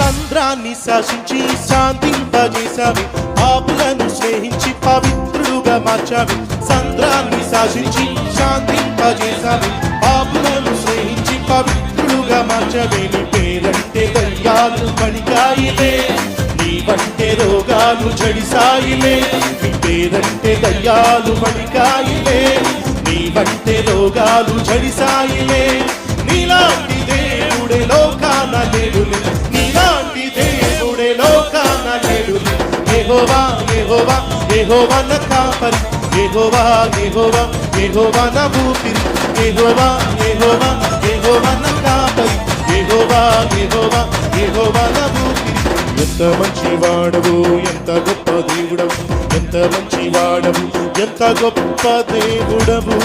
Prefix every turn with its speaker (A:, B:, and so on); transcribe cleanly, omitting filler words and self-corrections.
A: సంద్రాన్ని శాసించి శాంతింపజేశావి, పాపులను స్నేహించి పవిత్రుడుగా మార్చావి. సంద్రాన్ని శాసించి శాంతింపజేశావి, పాపులను స్నేహించి పవిత్రుడుగా మార్చావి. నీ పేరంటే దయ్యాలు వణికాయిలే, నీ వంటే రోగాలు జడిసాయిలే. నీ పేరంటే దయ్యాలు వణికాయిలే, నీ వంటే రోగాలు జడిసాయిలే. నీలాంటి దేవుడే లోకాన లేడులే, నీలాంటి దేవుడే లోకాన లేడులే. యెహోవా యెహోవా యెహోవా నా కాపరి, యెహోవా యెహోవా యెహోవా నా ఊపిరి. యెహోవా యెహోవా యెహోవా నా కాపరి, యెహోవా యెహోవా యెహోవా నా ఊపిరి. ఎంత మంచివాడవు, ఎంత గొప్ప దేవుడవు, ఎంత మంచివాడవు, ఎంత గొప్ప దేవుడవు.